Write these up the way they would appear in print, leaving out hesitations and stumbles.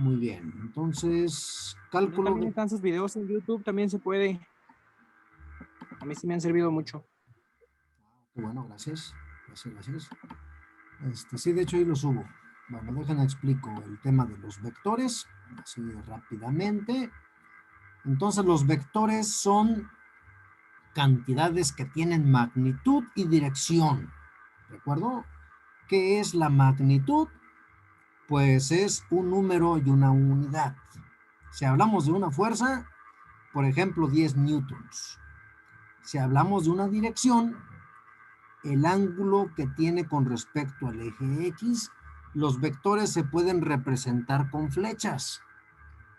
Muy bien. Entonces, cálculo También de... están sus videos en YouTube, también se puede. A mí sí me han servido mucho. Bueno, gracias. Gracias. Sí, de hecho ahí lo subo. Bueno, déjenme explico el tema de los vectores, así rápidamente. Entonces, los vectores son cantidades que tienen magnitud y dirección. ¿De acuerdo? ¿Qué es la magnitud? Pues es un número y una unidad. Si hablamos de una fuerza, por ejemplo, 10 newtons. Si hablamos de una dirección, el ángulo que tiene con respecto al eje X, los vectores se pueden representar con flechas,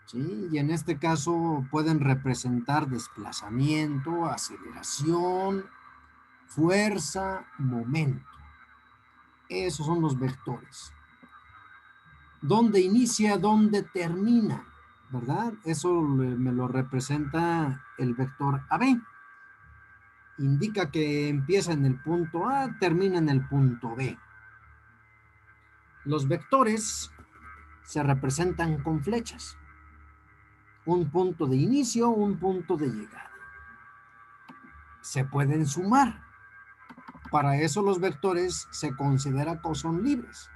¿sí? Y en este caso pueden representar desplazamiento, aceleración, fuerza, momento. Esos son los vectores. ¿Dónde inicia? ¿Dónde termina? ¿Verdad? Eso me lo representa el vector AB. Indica que empieza en el punto A, termina en el punto B. Los vectores se representan con flechas. Un punto de inicio, un punto de llegada. Se pueden sumar. Para eso los vectores se considera que son libres.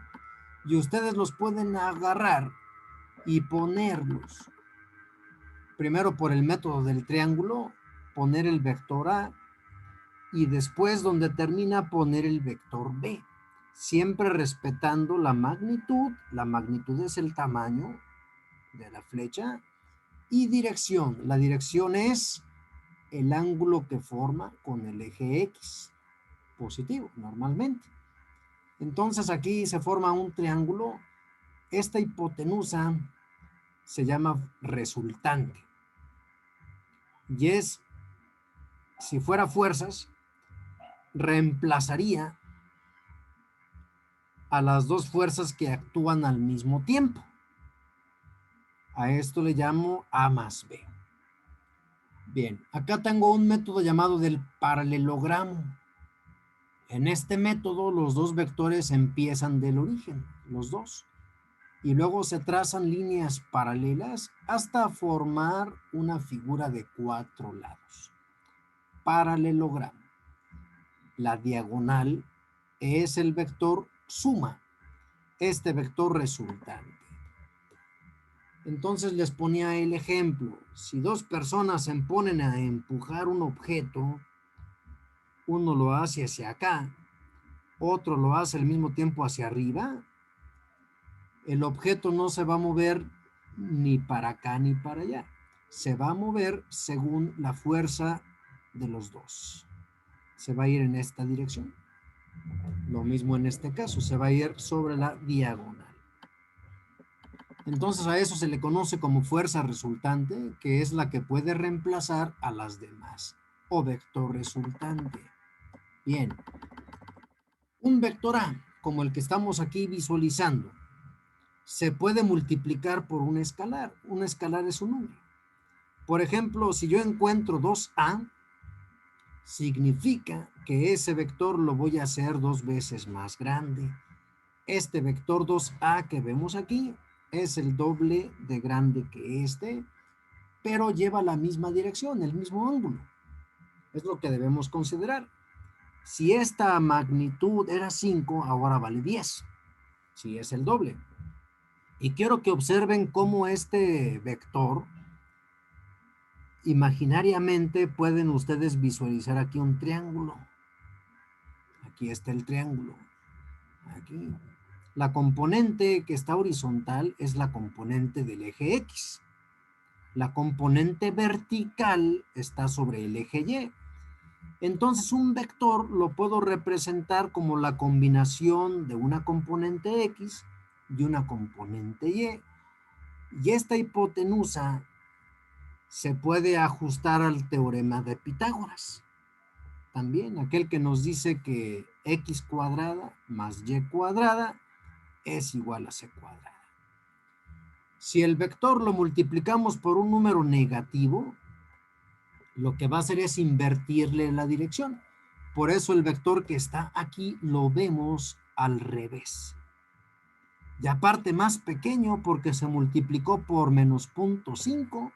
Y ustedes los pueden agarrar y ponerlos. Primero por el método del triángulo, poner el vector A y después donde termina poner el vector B. Siempre respetando la magnitud. La magnitud es el tamaño de la flecha. Y dirección. La dirección es el ángulo que forma con el eje X. Positivo, normalmente. Entonces aquí se forma un triángulo. Esta hipotenusa se llama resultante. Y es, si fuera fuerzas, reemplazaría a las dos fuerzas que actúan al mismo tiempo. A esto le llamo A más B. Bien, acá tengo un método llamado del paralelogramo. En este método los dos vectores empiezan del origen, los dos, y luego se trazan líneas paralelas hasta formar una figura de 4 lados. Paralelogramo. La diagonal es el vector suma, este vector resultante. Entonces les ponía el ejemplo. Si dos personas se ponen a empujar un objeto, uno lo hace hacia acá, otro lo hace al mismo tiempo hacia arriba, el objeto no se va a mover ni para acá ni para allá. Se va a mover según la fuerza de los dos. Se va a ir en esta dirección. Lo mismo en este caso, se va a ir sobre la diagonal. Entonces a eso se le conoce como fuerza resultante, que es la que puede reemplazar a las demás, o vector resultante. Bien, un vector A, como el que estamos aquí visualizando, se puede multiplicar por un escalar. Un escalar es un número. Por ejemplo, si yo encuentro 2A, significa que ese vector lo voy a hacer 2 veces más grande. Este vector 2A que vemos aquí es el doble de grande que este, pero lleva la misma dirección, el mismo ángulo. Es lo que debemos considerar. Si esta magnitud era 5, ahora vale 10. Si es el doble. Y quiero que observen cómo este vector, imaginariamente pueden ustedes visualizar aquí un triángulo. Aquí está el triángulo. Aquí. La componente que está horizontal es la componente del eje X. La componente vertical está sobre el eje Y. Entonces un vector lo puedo representar como la combinación de una componente X y una componente Y. Y esta hipotenusa se puede ajustar al teorema de Pitágoras. También aquel que nos dice que X cuadrada más Y cuadrada es igual a C cuadrada. Si el vector lo multiplicamos por un número negativo, lo que va a hacer es invertirle la dirección. Por eso el vector que está aquí lo vemos al revés. Y aparte más pequeño porque se multiplicó por menos 0.5.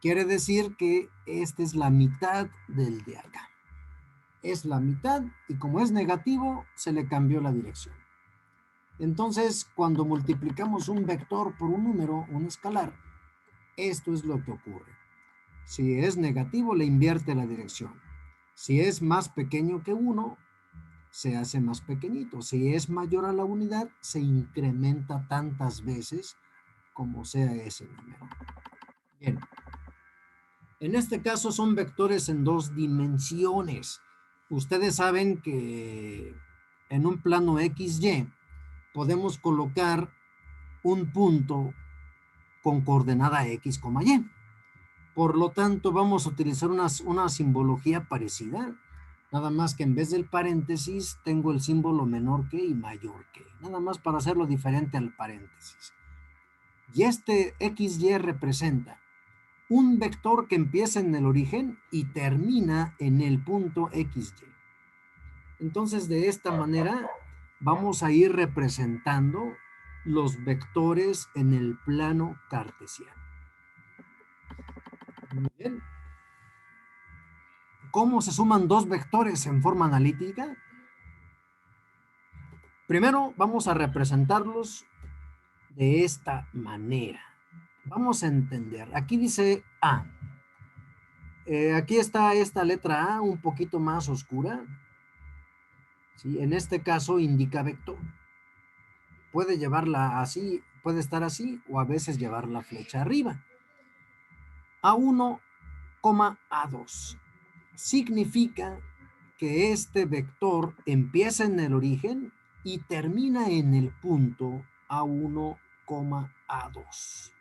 Quiere decir que esta es la mitad del de acá. Es la mitad y como es negativo, se le cambió la dirección. Entonces, cuando multiplicamos un vector por un número, un escalar, esto es lo que ocurre. Si es negativo, le invierte la dirección. Si es más pequeño que 1, se hace más pequeñito. Si es mayor a la unidad, se incrementa tantas veces como sea ese número. Bien. En este caso son vectores en 2 dimensiones. Ustedes saben que en un plano XY podemos colocar un punto con coordenada X, Y. Por lo tanto, vamos a utilizar una simbología parecida, nada más que en vez del paréntesis tengo el símbolo menor que y mayor que, nada más para hacerlo diferente al paréntesis. Y este XY representa un vector que empieza en el origen y termina en el punto XY. Entonces, de esta manera, vamos a ir representando los vectores en el plano cartesiano. Muy bien. ¿Cómo se suman dos vectores en forma analítica? Primero, vamos a representarlos de esta manera. Vamos a entender. Aquí dice A. Aquí está esta letra A un poquito más oscura. ¿Sí? En este caso indica vector. Puede llevarla así, puede estar así o a veces llevar la flecha arriba. A1, A2. Significa que este vector empieza en el origen y termina en el punto A1, A2.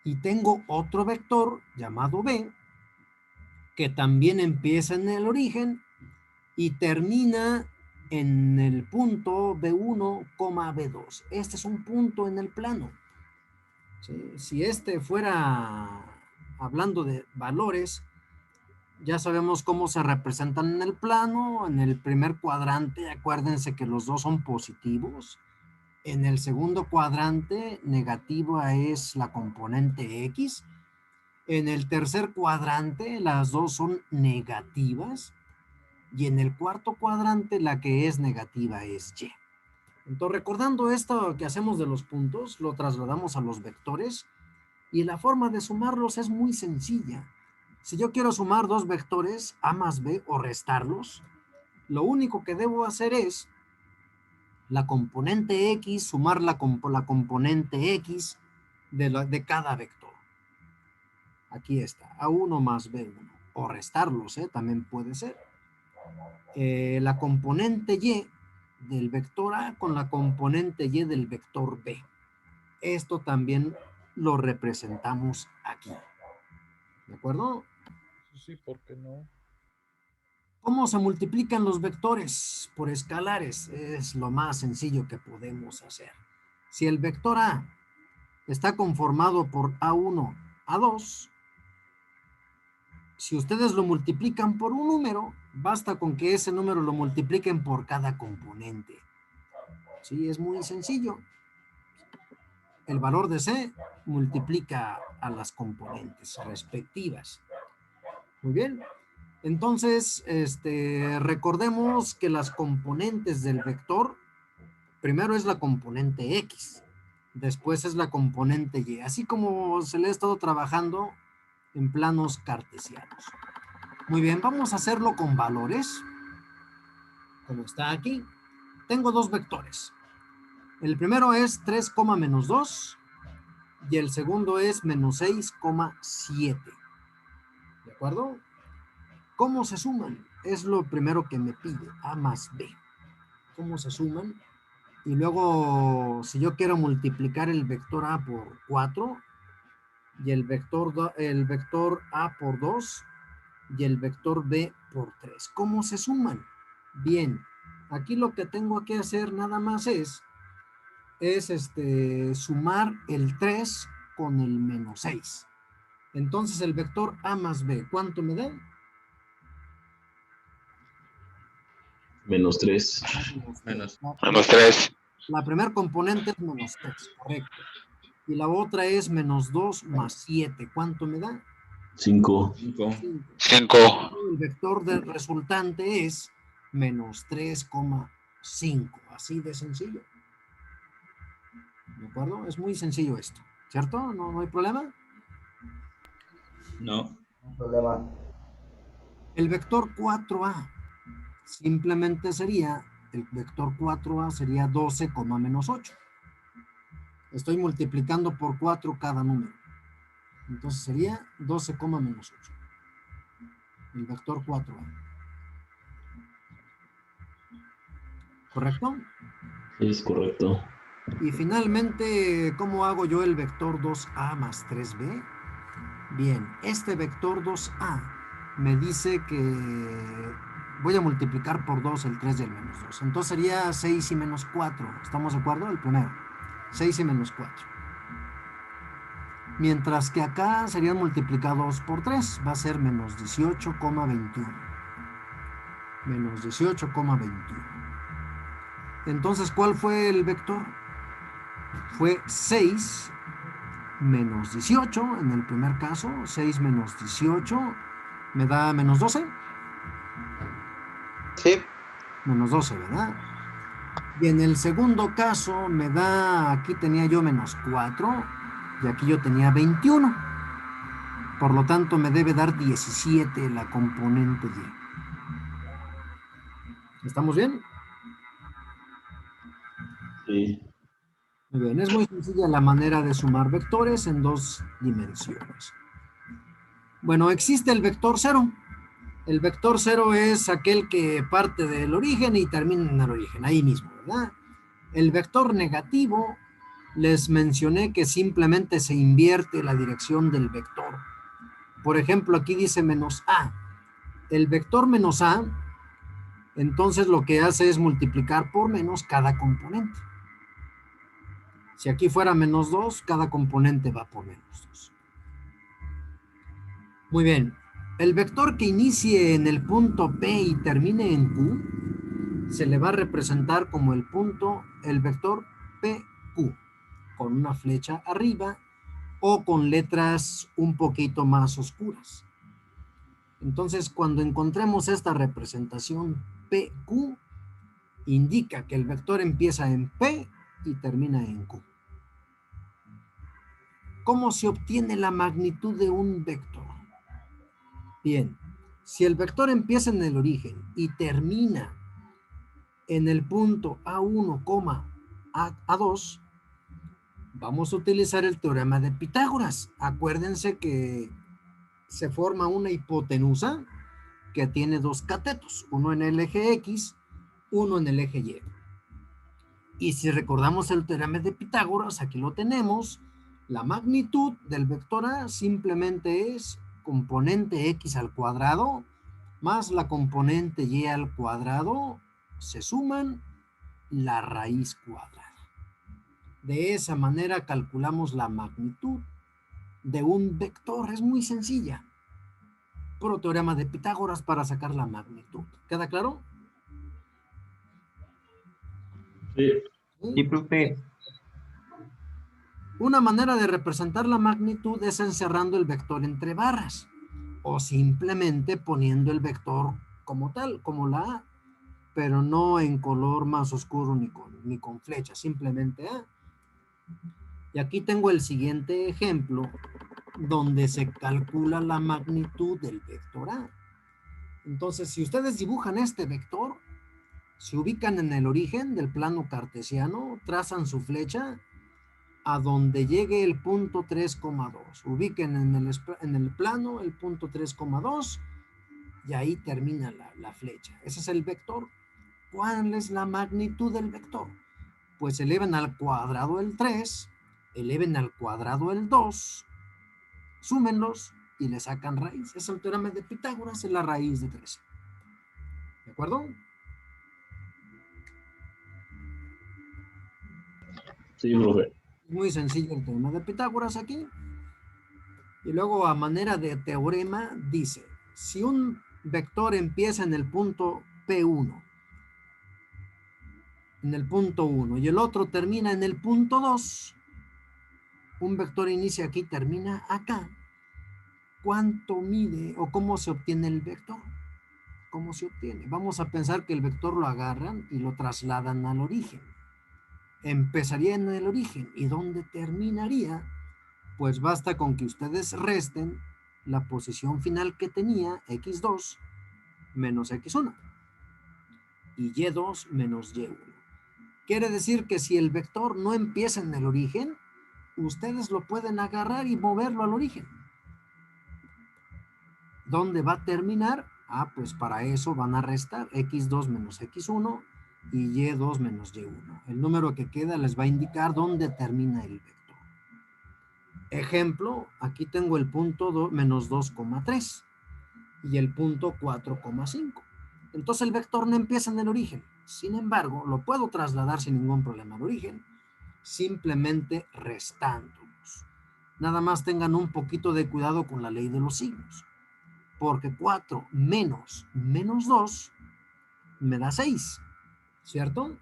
Y tengo otro vector llamado B, que también empieza en el origen y termina en el punto B1, B2. Este es un punto en el plano. ¿Sí? Si este fuera hablando de valores, ya sabemos cómo se representan en el plano. En el primer cuadrante, acuérdense que los dos son positivos. En el segundo cuadrante, negativa es la componente X. En el tercer cuadrante, las dos son negativas. Y en el cuarto cuadrante, la que es negativa es Y. Entonces, recordando esto que hacemos de los puntos, lo trasladamos a los vectores. Y la forma de sumarlos es muy sencilla. Si yo quiero sumar dos vectores, A más B, o restarlos, lo único que debo hacer es la componente X, sumar la componente X de cada vector. Aquí está, A1 más B1. O restarlos, también puede ser. La componente Y del vector A con la componente Y del vector B. Esto también lo representamos aquí. ¿De acuerdo? Sí, ¿por qué no? ¿Cómo se multiplican los vectores? Por escalares. Es lo más sencillo que podemos hacer. Si el vector A está conformado por A1, A2, si ustedes lo multiplican por un número, basta con que ese número lo multipliquen por cada componente. Sí, es muy sencillo. El valor de C multiplica a las componentes respectivas. Muy bien. Entonces, recordemos que las componentes del vector, primero es la componente X, después es la componente Y, así como se le ha estado trabajando en planos cartesianos. Muy bien, vamos a hacerlo con valores, como está aquí. Tengo dos vectores. El primero es 3, menos 2 y el segundo es menos 6,7. ¿De acuerdo? ¿Cómo se suman? Es lo primero que me pide, A más B. ¿Cómo se suman? Y luego, si yo quiero multiplicar el vector A por 4 y el vector A por 2 y el vector B por 3, ¿cómo se suman? Bien, aquí lo que tengo que hacer nada más es sumar el 3 con el menos 6. Entonces el vector A más B, ¿cuánto me da? Menos 3. Menos 3. La primera componente es menos 3, correcto. Y la otra es menos 2 más 7. ¿Cuánto me da? 5. 5. 5. El vector del resultante es menos 3,5. Así de sencillo. ¿De acuerdo? Es muy sencillo esto. ¿Cierto? ¿No hay problema? No. Problema. El vector 4A simplemente sería, el vector 4A sería 12, menos 8. Estoy multiplicando por 4 cada número. Entonces sería 12, menos 8. El vector 4A. ¿Correcto? Es correcto. Y finalmente, ¿cómo hago yo el vector 2A más 3B? Bien, este vector 2A me dice que voy a multiplicar por 2 el 3 y el menos 2. Entonces sería 6 y menos 4. ¿Estamos de acuerdo? El primero. 6 y menos 4. Mientras que acá serían multiplicados por 3. Va a ser menos 18,21. Menos 18,21. Entonces, ¿cuál fue el vector? Fue 6 menos 18 en el primer caso. 6 menos 18 me da menos 12. Sí. Menos 12, ¿verdad? Y en el segundo caso me da, aquí tenía yo menos 4 y aquí yo tenía 21. Por lo tanto me debe dar 17 la componente Y. ¿Estamos bien? Sí. Muy bien, es muy sencilla la manera de sumar vectores en 2 dimensiones. Bueno, existe el vector 0. El vector 0 es aquel que parte del origen y termina en el origen, ahí mismo, ¿verdad? El vector negativo, les mencioné que simplemente se invierte la dirección del vector. Por ejemplo, aquí dice menos A. El vector menos A, entonces lo que hace es multiplicar por menos cada componente. Si aquí fuera menos 2, cada componente va por menos 2. Muy bien. El vector que inicie en el punto P y termine en Q, se le va a representar como el vector PQ, con una flecha arriba o con letras un poquito más oscuras. Entonces, cuando encontremos esta representación PQ, indica que el vector empieza en P y termina en Q. ¿Cómo se obtiene la magnitud de un vector? Bien, si el vector empieza en el origen y termina en el punto A1, A2, vamos a utilizar el teorema de Pitágoras. Acuérdense que se forma una hipotenusa que tiene dos catetos, uno en el eje X, uno en el eje Y. Y si recordamos el teorema de Pitágoras, aquí lo tenemos, la magnitud del vector A simplemente es componente X al cuadrado más la componente Y al cuadrado, se suman la raíz cuadrada. De esa manera calculamos la magnitud de un vector. Es muy sencilla. Puro teorema de Pitágoras para sacar la magnitud. ¿Queda claro? Sí. Sí, profe. Una manera de representar la magnitud es encerrando el vector entre barras o simplemente poniendo el vector como tal, como la A, pero no en color más oscuro ni con flecha, simplemente A. Y aquí tengo el siguiente ejemplo donde se calcula la magnitud del vector A. Entonces, si ustedes dibujan este vector, se ubican en el origen del plano cartesiano, trazan su flecha a donde llegue el punto 3,2. Ubiquen en el plano el punto 3,2 y ahí termina la flecha. Ese es el vector. ¿Cuál es la magnitud del vector? Pues eleven al cuadrado el 3, eleven al cuadrado el 2, súmenlos y le sacan raíz. Es el teorema de Pitágoras, es la raíz de 13. ¿De acuerdo? Sí, profe. Muy sencillo el teorema de Pitágoras aquí. Y luego a manera de teorema dice, si un vector empieza en el punto P1, en el punto 1 y el otro termina en el punto 2, un vector inicia aquí, termina acá, ¿cuánto mide o cómo se obtiene el vector? ¿Cómo se obtiene? Vamos a pensar que el vector lo agarran y lo trasladan al origen. Empezaría en el origen. ¿Y dónde terminaría? Pues basta con que ustedes resten la posición final que tenía, x2 menos x1 y y2 menos y1. Quiere decir que si el vector no empieza en el origen, ustedes lo pueden agarrar y moverlo al origen. ¿Dónde va a terminar? Ah, pues para eso van a restar x2 menos x1 y y2 menos y1. El número que queda les va a indicar dónde termina el vector. Ejemplo, aquí tengo el punto menos 2,3 y el punto 4,5. Entonces el vector no empieza en el origen. Sin embargo, lo puedo trasladar sin ningún problema al origen, simplemente restándolos. Nada más tengan un poquito de cuidado con la ley de los signos, porque 4 menos 2 me da 6, ¿cierto?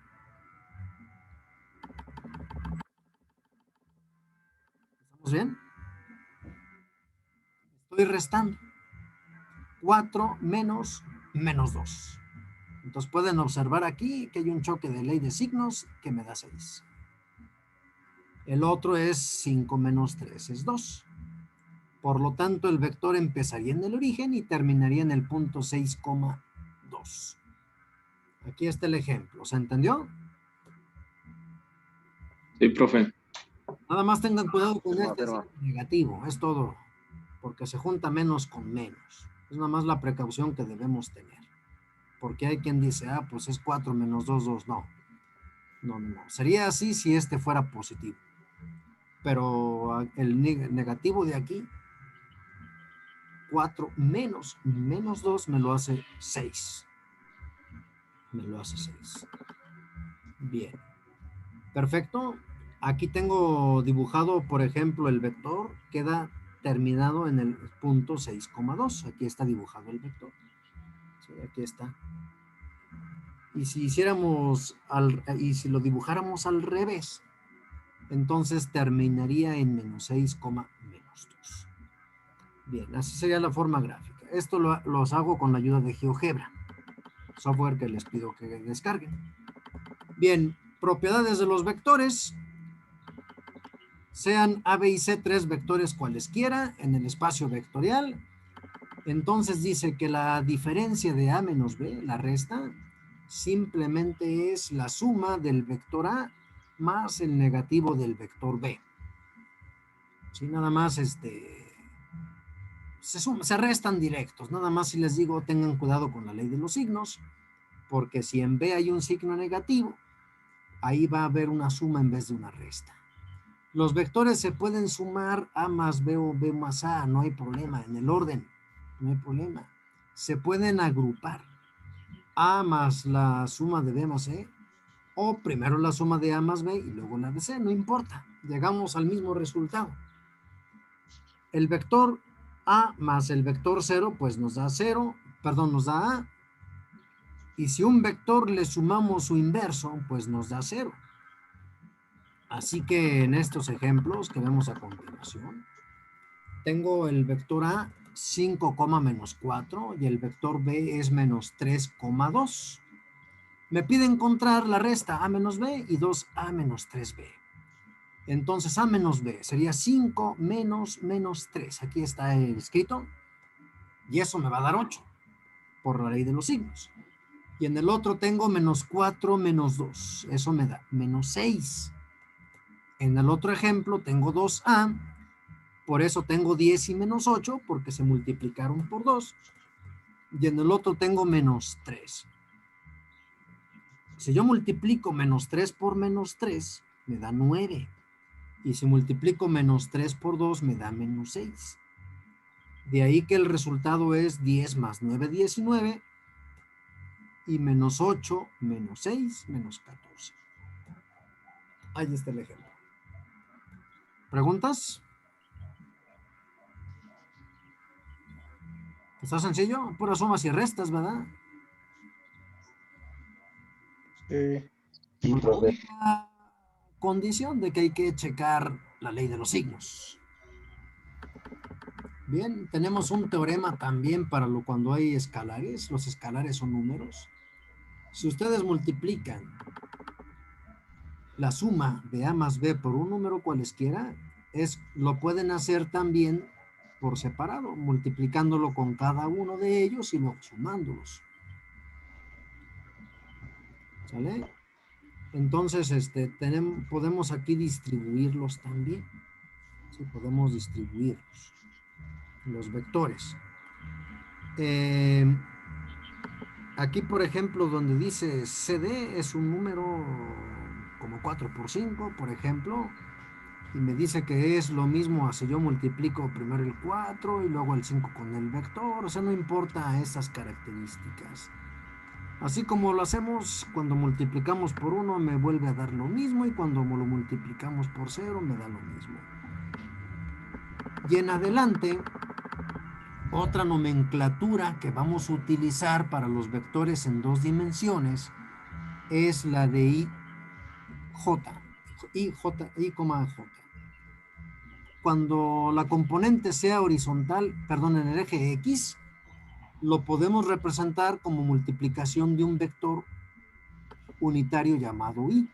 ¿Estamos bien? Estoy restando. 4 menos 2. Entonces pueden observar aquí que hay un choque de ley de signos que me da 6. El otro es 5 menos 3 es 2. Por lo tanto, el vector empezaría en el origen y terminaría en el punto 6,2. Aquí está el ejemplo. ¿Se entendió? Sí, profe. Nada más tengan cuidado con Afirma, este afirma. signo negativo. Es todo. Porque se junta menos con menos. Es nada más la precaución que debemos tener. Porque hay quien dice, ah, pues es 4 menos 2, 2. No. No. Sería así si este fuera positivo. Pero el negativo de aquí, 4 menos 2 me lo hace 6. Me lo hace 6. Bien. Perfecto. Aquí tengo dibujado, por ejemplo, el vector. Queda terminado en el punto 6,2. Aquí está dibujado el vector. Sí, aquí está. Y si hiciéramos, y si lo dibujáramos al revés, entonces terminaría en menos 6, menos 2. Bien, así sería la forma gráfica. Esto los hago con la ayuda de GeoGebra, software que les pido que descarguen. Bien, propiedades de los vectores. Sean A, B y C 3 vectores cualesquiera en el espacio vectorial. Entonces dice que la diferencia de A menos B, la resta, simplemente es la suma del vector A más el negativo del vector B. ¿Sí? Nada más se restan directos. Nada más si les digo, tengan cuidado con la ley de los signos, porque si en B hay un signo negativo, ahí va a haber una suma en vez de una resta. Los vectores se pueden sumar A más B o B más A, no hay problema, en el orden, no hay problema. Se pueden agrupar A más la suma de B más C, o primero la suma de A más B y luego la de C, no importa, llegamos al mismo resultado. El vector A más el vector 0, pues nos da 0, perdón, nos da A, y si un vector le sumamos su inverso, pues nos da 0. Así que en estos ejemplos que vemos a continuación, tengo el vector A 5, menos 4 y el vector B es menos 3,2. Me pide encontrar la resta A menos B y 2A menos 3B. Entonces A menos B sería 5 menos 3. Aquí está escrito. Y eso me va a dar 8 por la ley de los signos. Y en el otro tengo menos 4 menos 2. Eso me da menos 6. En el otro ejemplo tengo 2A. Por eso tengo 10 y menos 8 porque se multiplicaron por 2. Y en el otro tengo menos 3. Si yo multiplico menos 3 por menos 3, me da 9. Y si multiplico menos 3 por 2, me da menos 6. De ahí que el resultado es 10 más 9, 19. Y menos 8, menos 6, menos 14. Ahí está el ejemplo. ¿Preguntas? ¿Está sencillo? Puras sumas y restas, ¿verdad? Sí. Sí, con la profe. única condición de que hay que checar la ley de los signos. Bien, tenemos un teorema también para cuando hay escalares. Los escalares son números. Si ustedes multiplican la suma de A más B por un número cualesquiera, lo pueden hacer también por separado, multiplicándolo con cada uno de ellos y luego sumándolos. ¿Sale? Entonces, podemos aquí distribuirlos también. ¿Sí? Podemos distribuirlos, los vectores. Aquí, por ejemplo, donde dice CD es un número como 4 por 5, por ejemplo, y me dice que es lo mismo si yo multiplico primero el 4 y luego el 5 con el vector, o sea, no importa esas características. Así como lo hacemos cuando multiplicamos por 1 me vuelve a dar lo mismo y cuando lo multiplicamos por 0 me da lo mismo. Y en adelante, otra nomenclatura que vamos a utilizar para los vectores en 2 dimensiones es la de I, J. Cuando la componente sea horizontal, perdón, en el eje X, lo podemos representar como multiplicación de un vector unitario llamado I.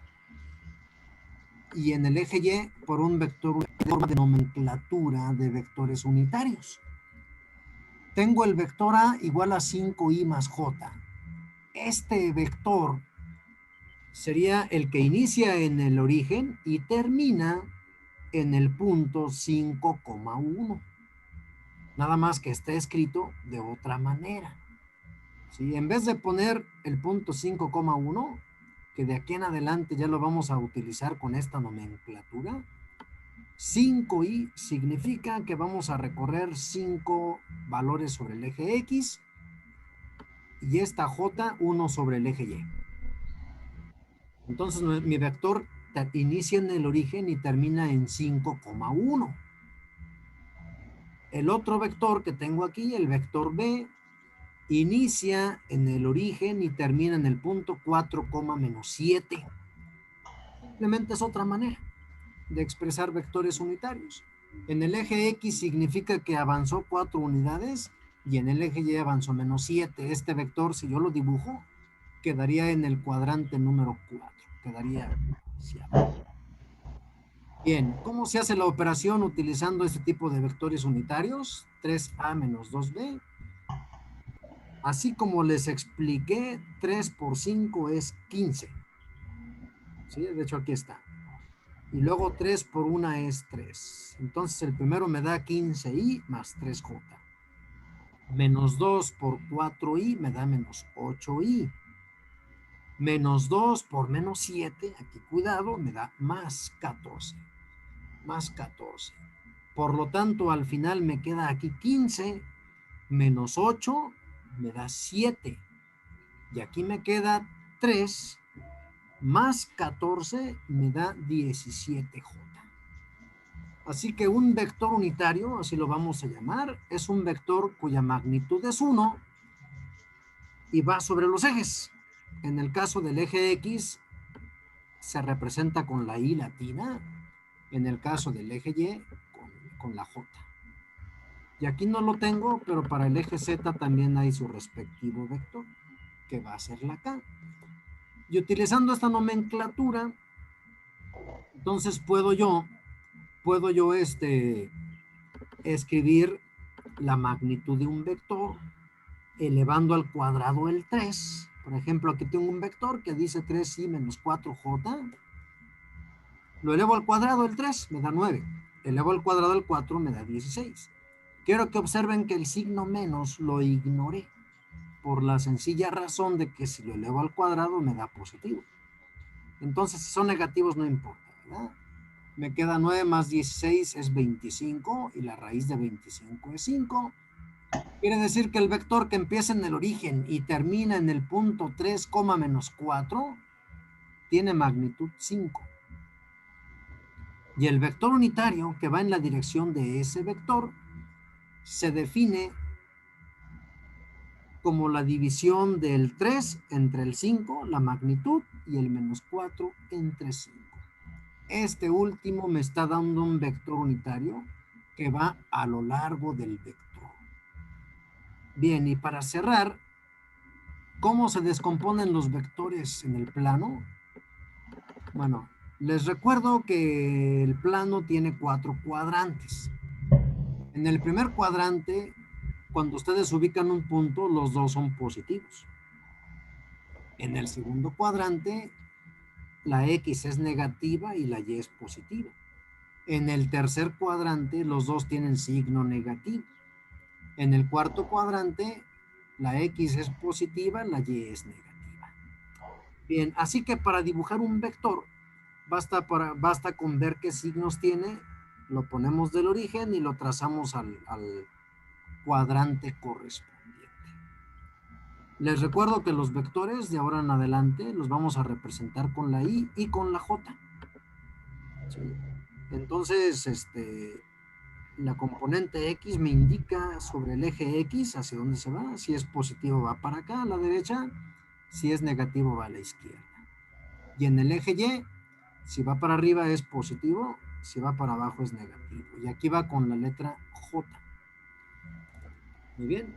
Y en el eje Y por un vector de nomenclatura de vectores unitarios. Tengo el vector A igual a 5I más J. Este vector sería el que inicia en el origen y termina en el punto 5,1. Nada más que está escrito de otra manera. ¿Sí? En vez de poner el punto 5,1, que de aquí en adelante ya lo vamos a utilizar con esta nomenclatura, 5i significa que vamos a recorrer 5 valores sobre el eje X y esta j 1 sobre el eje Y. Entonces mi vector inicia en el origen y termina en 5,1. El otro vector que tengo aquí, el vector B, inicia en el origen y termina en el punto 4,-7. Simplemente es otra manera de expresar vectores unitarios. En el eje X significa que avanzó 4 unidades y en el eje Y avanzó -7. Este vector, si yo lo dibujo, quedaría en el cuadrante número 4. Quedaría bien. ¿Cómo se hace la operación utilizando este tipo de vectores unitarios? 3a menos 2b. Así como les expliqué, 3 por 5 es 15. ¿Sí? De hecho, aquí está. Y luego 3 por 1 es 3. Entonces el primero me da 15i más 3j. Menos 2 por 4i me da menos 8i. Menos 2 por menos 7, aquí cuidado, me da más 14. Más 14. Por lo tanto, al final me queda aquí 15 menos 8 me da 7. Y aquí me queda 3 más 14 me da 17j. Así que un vector unitario, así lo vamos a llamar, es un vector cuya magnitud es 1 y va sobre los ejes. En el caso del eje X se representa con la I latina, en el caso del eje Y con la J. Y aquí no lo tengo, pero para el eje Z también hay su respectivo vector, que va a ser la K. Y utilizando esta nomenclatura, entonces puedo yo escribir la magnitud de un vector elevando al cuadrado el 3. Por ejemplo, aquí tengo un vector que dice 3i menos 4j. Lo elevo al cuadrado el 3, me da 9. Elevo al cuadrado el 4, me da 16. Quiero que observen que el signo menos lo ignoré, por la sencilla razón de que si lo elevo al cuadrado me da positivo. Entonces, si son negativos no importa, ¿verdad? Me queda 9 más 16 es 25 y la raíz de 25 es 5. Quiere decir que el vector que empieza en el origen y termina en el punto 3, menos 4 tiene magnitud 5. Y el vector unitario que va en la dirección de ese vector se define como la división del 3 entre el 5, la magnitud, y el menos 4 entre 5. Este último me está dando un vector unitario que va a lo largo del vector. Bien, y para cerrar, ¿cómo se descomponen los vectores en el plano? Bueno, les recuerdo que el plano tiene 4 cuadrantes. En el primer cuadrante, cuando ustedes ubican un punto, los dos son positivos. En el segundo cuadrante, la X es negativa y la Y es positiva. En el tercer cuadrante, los dos tienen signo negativo. En el cuarto cuadrante, la X es positiva, la Y es negativa. Bien, así que para dibujar un vector, basta con ver qué signos tiene, lo ponemos del origen y lo trazamos al cuadrante correspondiente. Les recuerdo que los vectores de ahora en adelante los vamos a representar con la I y con la J. ¿Sí? Entonces, la componente X me indica sobre el eje X hacia dónde se va. Si es positivo va para acá a la derecha, si es negativo va a la izquierda. Y en el eje Y, si va para arriba es positivo, si va para abajo es negativo. Y aquí va con la letra J. Muy bien.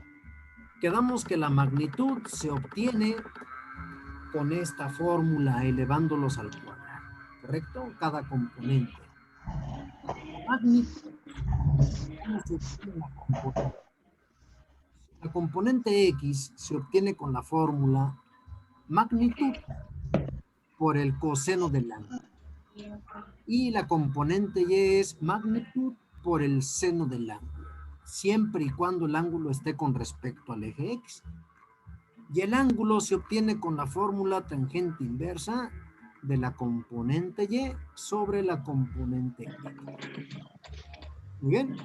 Quedamos que la magnitud se obtiene con esta fórmula elevándolos al cuadrado, ¿correcto? Cada componente. Magnitud. ¿Cómo se obtiene la componente? La componente X se obtiene con la fórmula magnitud por el coseno del ángulo. Y la componente Y es magnitud por el seno del ángulo, siempre y cuando el ángulo esté con respecto al eje X. Y el ángulo se obtiene con la fórmula tangente inversa de la componente Y sobre la componente X. Muy bien.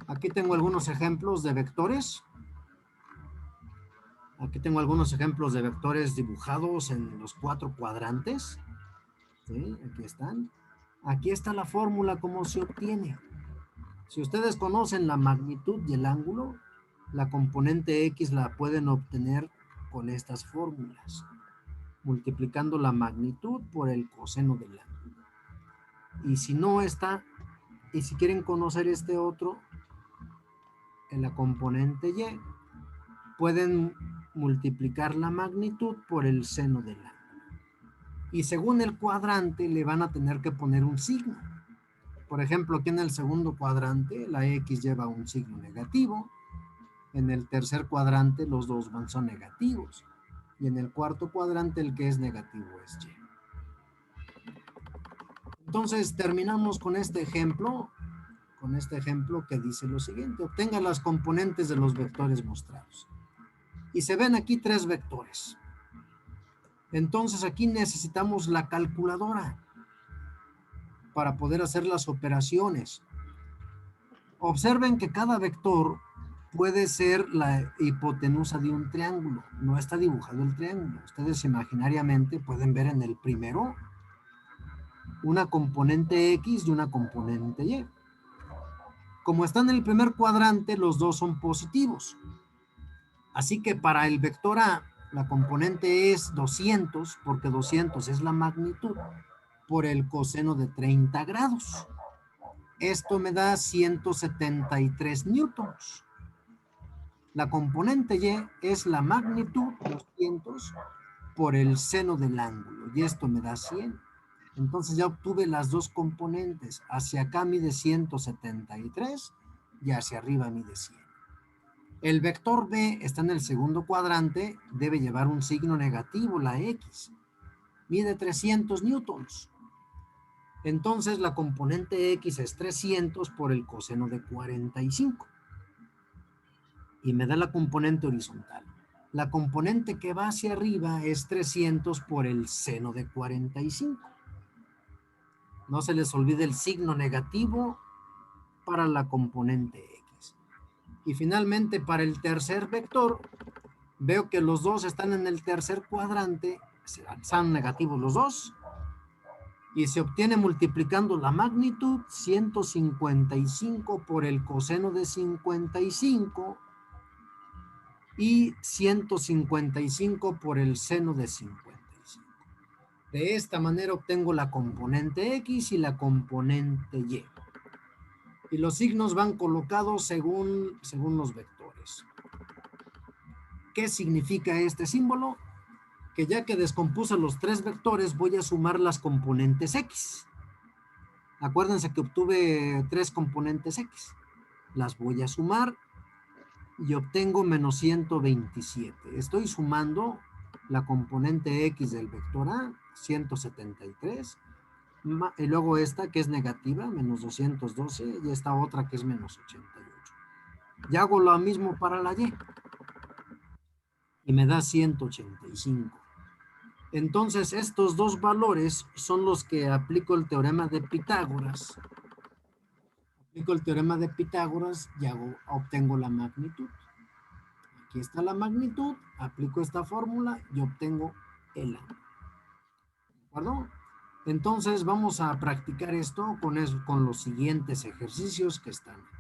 Aquí tengo algunos ejemplos de vectores. Aquí tengo algunos ejemplos de vectores dibujados en los 4 cuadrantes. ¿Sí? Aquí están. Aquí está la fórmula, cómo se obtiene. Si ustedes conocen la magnitud y el ángulo, la componente X la pueden obtener con estas fórmulas, multiplicando la magnitud por el coseno del ángulo. Y si no está, y si quieren conocer este otro, en la componente Y, pueden multiplicar la magnitud por el seno del ángulo. Y según el cuadrante le van a tener que poner un signo. Por ejemplo, aquí en el segundo cuadrante la X lleva un signo negativo. En el tercer cuadrante los dos son negativos. Y en el cuarto cuadrante el que es negativo es Y. Entonces terminamos con este ejemplo que dice lo siguiente: obtenga las componentes de los vectores mostrados. Y se ven aquí 3 vectores. Entonces aquí necesitamos la calculadora para poder hacer las operaciones. Observen que cada vector puede ser la hipotenusa de un triángulo. No está dibujado el triángulo. Ustedes imaginariamente pueden ver en el primero una componente X y una componente Y. Como está en el primer cuadrante, los dos son positivos. Así que para el vector A, la componente es 200, porque 200 es la magnitud, por el coseno de 30 grados. Esto me da 173 newtons. La componente Y es la magnitud, 200, por el seno del ángulo, y esto me da 100. Entonces ya obtuve las dos componentes. Hacia acá mide 173 y hacia arriba mide 100. El vector B está en el segundo cuadrante, debe llevar un signo negativo, la X. Mide 300 newtons. Entonces la componente X es 300 por el coseno de 45. Y me da la componente horizontal. La componente que va hacia arriba es 300 por el seno de 45. No se les olvide el signo negativo para la componente X. Y finalmente para el tercer vector, veo que los dos están en el tercer cuadrante, son negativos los dos, y se obtiene multiplicando la magnitud 155 por el coseno de 55 y 155 por el seno de 55. De esta manera obtengo la componente X y la componente Y. Y los signos van colocados según los vectores. ¿Qué significa este símbolo? Que ya que descompuse los tres vectores, voy a sumar las componentes X. Acuérdense que obtuve tres componentes X. Las voy a sumar y obtengo menos 127. Estoy sumando la componente X del vector A, 173, y luego esta que es negativa, menos 212, y esta otra que es menos 88. Y hago lo mismo para la Y. Y me da 185. Entonces, estos dos valores son los que aplico el teorema de Pitágoras. Aplico el teorema de Pitágoras y obtengo la magnitud. Aquí está la magnitud, aplico esta fórmula y obtengo el ángulo. ¿De acuerdo? Entonces, vamos a practicar esto con los siguientes ejercicios que están aquí.